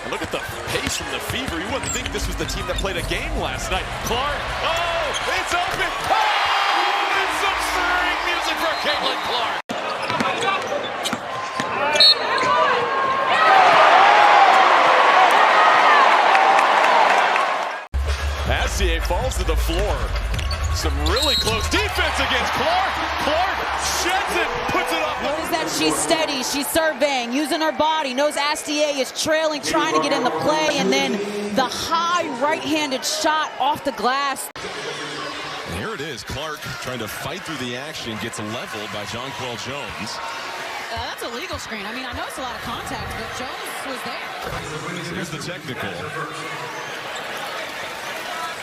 And look at the pace from the Fever. You wouldn't think this was the team that played a game last night. Clark, oh, it's open. Oh, and some stirring music for Caitlin Clark. Astier falls to the floor. Some really close defense against Clark. Clark sheds it, puts it up. Notice that she's steady, she's surveying, using her body, knows Astier is trailing, trying to get in the play, and then the high right-handed shot off the glass. And here it is, Clark trying to fight through the action, gets leveled by Jonquel Jones. That's a legal screen. I mean, I know it's a lot of contact, but Jones was there. So here's the technical.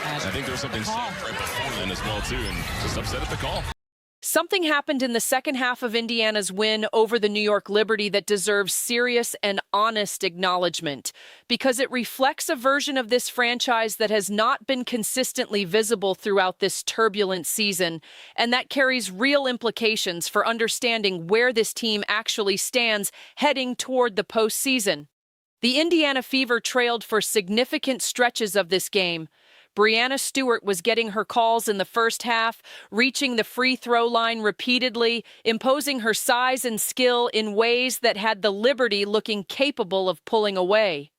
I think there was something said right before then as well, too, and just upset at the call. Something happened in the second half of Indiana's win over the New York Liberty that deserves serious and honest acknowledgement, because it reflects a version of this franchise that has not been consistently visible throughout this turbulent season, and that carries real implications for understanding where this team actually stands heading toward the postseason. The Indiana Fever trailed for significant stretches of this game. Breanna Stewart was getting her calls in the first half, reaching the free throw line repeatedly, imposing her size and skill in ways that had the Liberty looking capable of pulling away.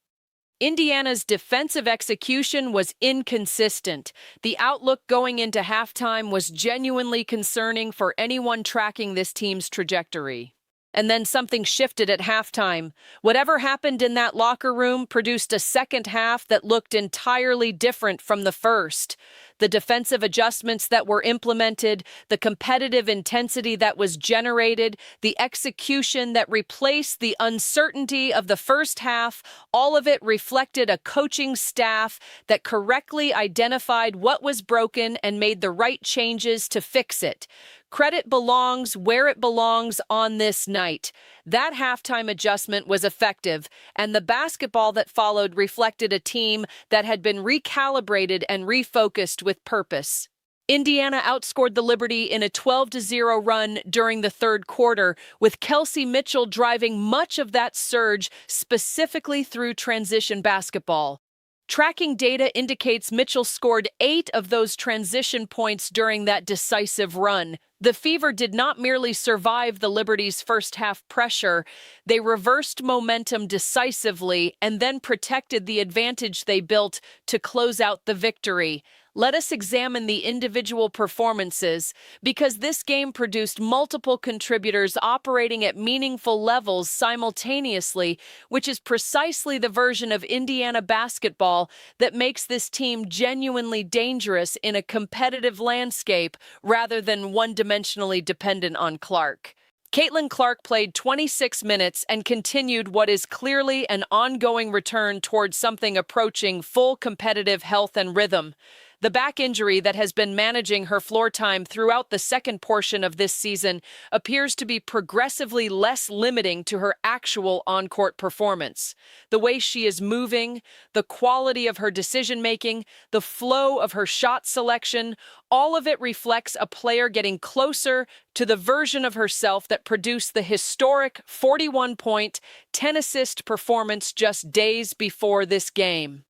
Indiana's defensive execution was inconsistent. The outlook going into halftime was genuinely concerning for anyone tracking this team's trajectory. And then something shifted at halftime. Whatever happened in that locker room produced a second half that looked entirely different from the first. The defensive adjustments that were implemented, the competitive intensity that was generated, the execution that replaced the uncertainty of the first half, all of it reflected a coaching staff that correctly identified what was broken and made the right changes to fix it. Credit belongs where it belongs on this night. That halftime adjustment was effective, and the basketball that followed reflected a team that had been recalibrated and refocused with purpose. Indiana outscored the Liberty in a 12-0 run during the third quarter, with Kelsey Mitchell driving much of that surge specifically through transition basketball. Tracking data indicates Mitchell scored 8 of those transition points during that decisive run. The Fever did not merely survive the Liberty's first-half pressure, they reversed momentum decisively and then protected the advantage they built to close out the victory. Let us examine the individual performances, because this game produced multiple contributors operating at meaningful levels simultaneously, which is precisely the version of Indiana basketball that makes this team genuinely dangerous in a competitive landscape rather than one-dimensionally dependent on Clark. Caitlin Clark played 26 minutes and continued what is clearly an ongoing return towards something approaching full competitive health and rhythm. The back injury that has been managing her floor time throughout the second portion of this season appears to be progressively less limiting to her actual on-court performance. The way she is moving, the quality of her decision-making, the flow of her shot selection, all of it reflects a player getting closer to the version of herself that produced the historic 41-point, 10-assist performance just days before this game.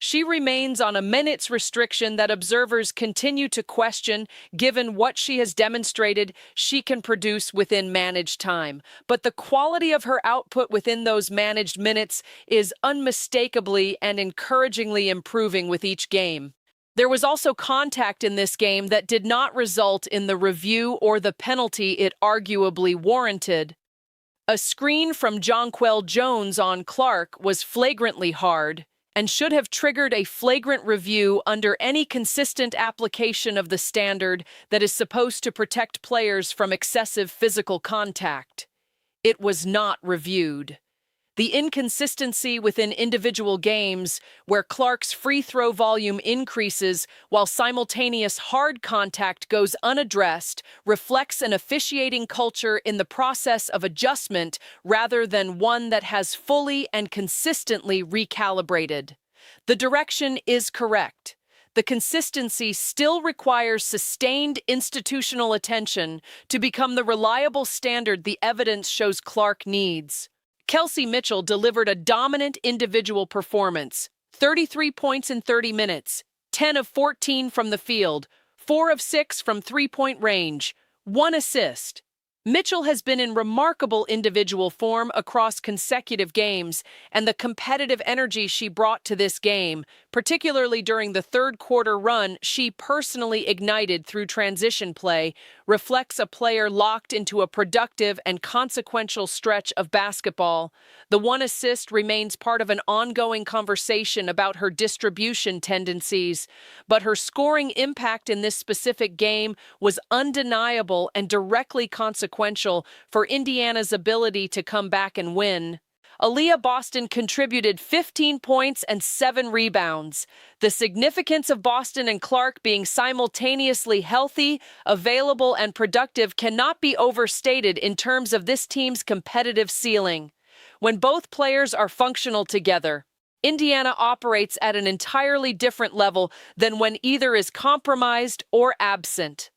She remains on a minutes restriction that observers continue to question, given what she has demonstrated she can produce within managed time. But the quality of her output within those managed minutes is unmistakably and encouragingly improving with each game. There was also contact in this game that did not result in the review or the penalty it arguably warranted. A screen from Jonquel Jones on Clark was flagrantly hard and should have triggered a flagrant review under any consistent application of the standard that is supposed to protect players from excessive physical contact. It was not reviewed. The inconsistency within individual games, where Clark's free throw volume increases while simultaneous hard contact goes unaddressed, reflects an officiating culture in the process of adjustment rather than one that has fully and consistently recalibrated. The direction is correct. The consistency still requires sustained institutional attention to become the reliable standard the evidence shows Clark needs. Kelsey Mitchell delivered a dominant individual performance, 33 points in 30 minutes, 10 of 14 from the field, 4 of 6 from three-point range, 1 assist. Mitchell has been in remarkable individual form across consecutive games, and the competitive energy she brought to this game, particularly during the third quarter run she personally ignited through transition play, reflects a player locked into a productive and consequential stretch of basketball. The 1 assist remains part of an ongoing conversation about her distribution tendencies, but her scoring impact in this specific game was undeniable and directly consequential for Indiana's ability to come back and win. Aaliyah Boston contributed 15 points and 7 rebounds. The significance of Boston and Clark being simultaneously healthy, available, and productive cannot be overstated in terms of this team's competitive ceiling. When both players are functional together, Indiana operates at an entirely different level than when either is compromised or absent.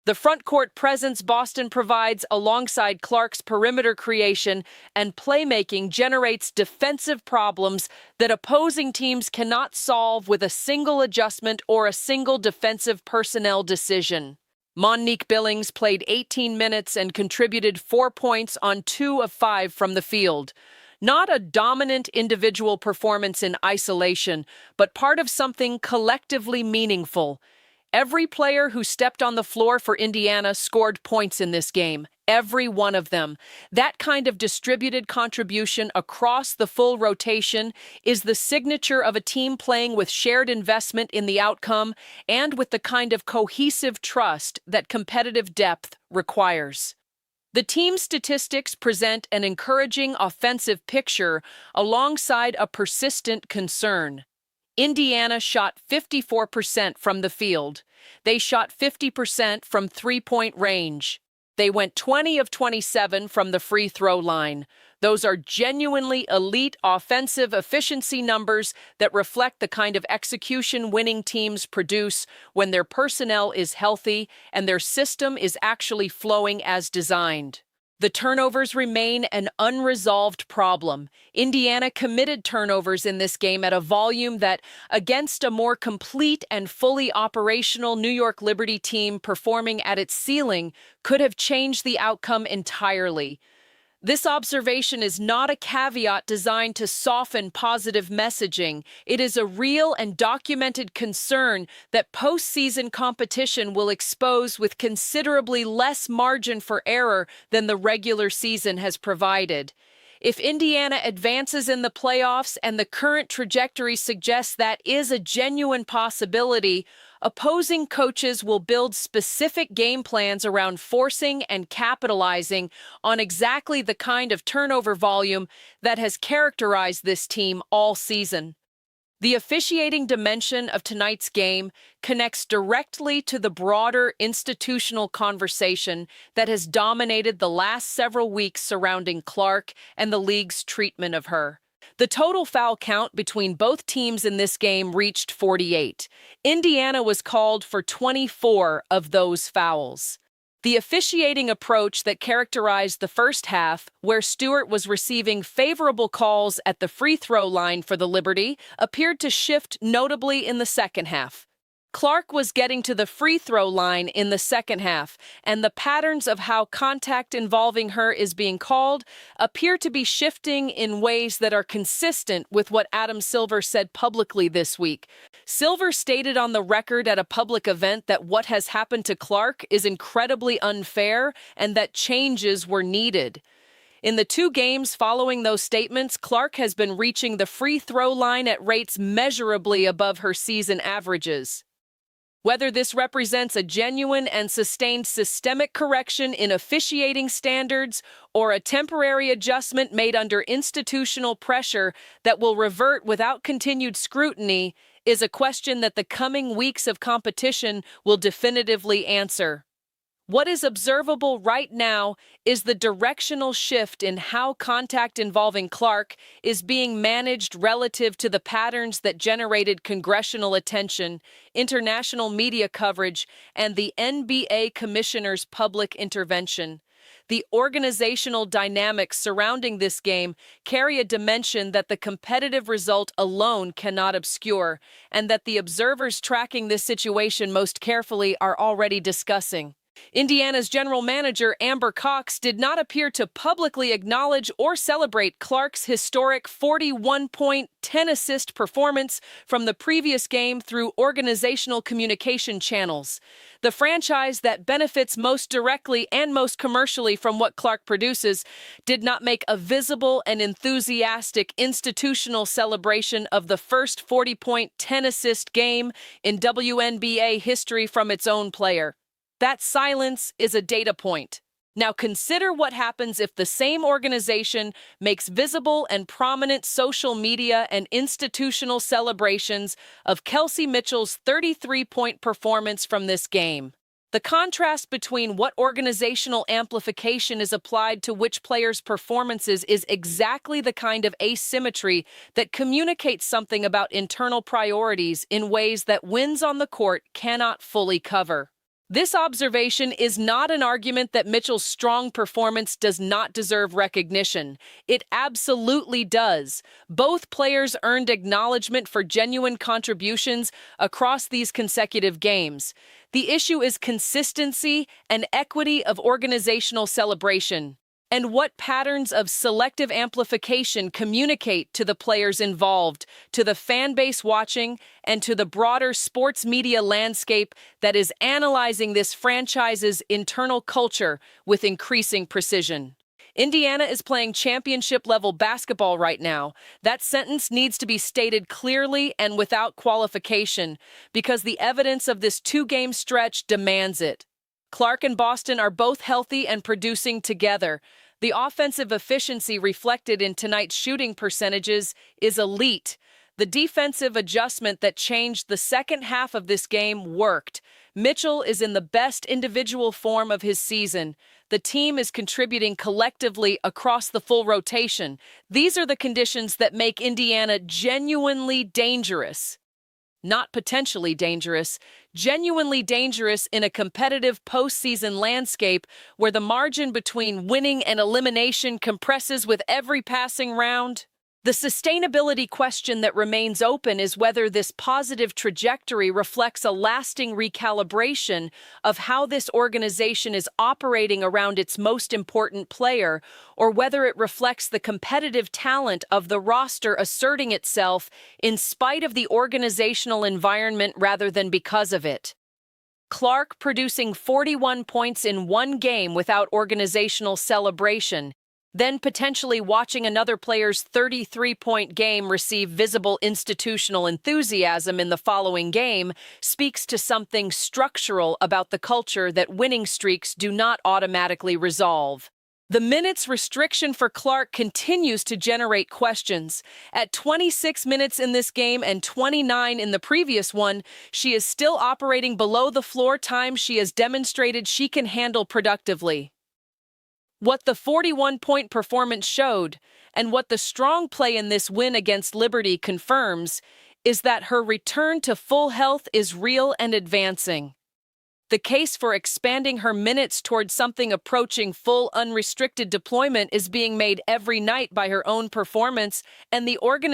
The front court presence Boston provides alongside Clark's perimeter creation and playmaking generates defensive problems that opposing teams cannot solve with a single adjustment or a single defensive personnel decision. Monique Billings played 18 minutes and contributed 4 points on 2 of 5 from the field. Not a dominant individual performance in isolation, but part of something collectively meaningful. Every player who stepped on the floor for Indiana scored points in this game. Every one of them. That kind of distributed contribution across the full rotation is the signature of a team playing with shared investment in the outcome and with the kind of cohesive trust that competitive depth requires. The team statistics present an encouraging offensive picture alongside a persistent concern. Indiana shot 54% from the field. They shot 50% from three-point range. They went 20 of 27 from the free throw line. Those are genuinely elite offensive efficiency numbers that reflect the kind of execution winning teams produce when their personnel is healthy and their system is actually flowing as designed. The turnovers remain an unresolved problem. Indiana committed turnovers in this game at a volume that, against a more complete and fully operational New York Liberty team performing at its ceiling, could have changed the outcome entirely. This observation is not a caveat designed to soften positive messaging. It is a real and documented concern that postseason competition will expose with considerably less margin for error than the regular season has provided. If Indiana advances in the playoffs, and the current trajectory suggests that is a genuine possibility, opposing coaches will build specific game plans around forcing and capitalizing on exactly the kind of turnover volume that has characterized this team all season. The officiating dimension of tonight's game connects directly to the broader institutional conversation that has dominated the last several weeks surrounding Clark and the league's treatment of her. The total foul count between both teams in this game reached 48. Indiana was called for 24 of those fouls. The officiating approach that characterized the first half, where Stewart was receiving favorable calls at the free throw line for the Liberty, appeared to shift notably in the second half. Clark was getting to the free throw line in the second half, and the patterns of how contact involving her is being called appear to be shifting in ways that are consistent with what Adam Silver said publicly this week. Silver stated on the record at a public event that what has happened to Clark is incredibly unfair and that changes were needed. In the 2 games following those statements, Clark has been reaching the free throw line at rates measurably above her season averages. Whether this represents a genuine and sustained systemic correction in officiating standards or a temporary adjustment made under institutional pressure that will revert without continued scrutiny is a question that the coming weeks of competition will definitively answer. What is observable right now is the directional shift in how contact involving Clark is being managed relative to the patterns that generated congressional attention, international media coverage, and the NBA commissioner's public intervention. The organizational dynamics surrounding this game carry a dimension that the competitive result alone cannot obscure, and that the observers tracking this situation most carefully are already discussing. Indiana's general manager, Amber Cox, did not appear to publicly acknowledge or celebrate Clark's historic 41-point, 10-assist performance from the previous game through organizational communication channels. The franchise that benefits most directly and most commercially from what Clark produces did not make a visible and enthusiastic institutional celebration of the first 40-point, 10-assist game in WNBA history from its own player. That silence is a data point. Now consider what happens if the same organization makes visible and prominent social media and institutional celebrations of Kelsey Mitchell's 33-point performance from this game. The contrast between what organizational amplification is applied to which players' performances is exactly the kind of asymmetry that communicates something about internal priorities in ways that wins on the court cannot fully cover. This observation is not an argument that Mitchell's strong performance does not deserve recognition. It absolutely does. Both players earned acknowledgement for genuine contributions across these consecutive games. The issue is consistency and equity of organizational celebration, and what patterns of selective amplification communicate to the players involved, to the fan base watching, and to the broader sports media landscape that is analyzing this franchise's internal culture with increasing precision. Indiana is playing championship-level basketball right now. That sentence needs to be stated clearly and without qualification, because the evidence of this two-game stretch demands it. Clark and Boston are both healthy and producing together. The offensive efficiency reflected in tonight's shooting percentages is elite. The defensive adjustment that changed the second half of this game worked. Mitchell is in the best individual form of his season. The team is contributing collectively across the full rotation. These are the conditions that make Indiana genuinely dangerous. Not potentially dangerous, genuinely dangerous in a competitive postseason landscape where the margin between winning and elimination compresses with every passing round. The sustainability question that remains open is whether this positive trajectory reflects a lasting recalibration of how this organization is operating around its most important player, or whether it reflects the competitive talent of the roster asserting itself in spite of the organizational environment rather than because of it. Clark producing 41 points in one game without organizational celebration, then potentially watching another player's 33-point game receive visible institutional enthusiasm in the following game, speaks to something structural about the culture that winning streaks do not automatically resolve. The minutes restriction for Clark continues to generate questions. At 26 minutes in this game and 29 in the previous one, she is still operating below the floor time she has demonstrated she can handle productively. What the 41-point performance showed, and what the strong play in this win against Liberty confirms, is that her return to full health is real and advancing. The case for expanding her minutes towards something approaching full unrestricted deployment is being made every night by her own performance and the organization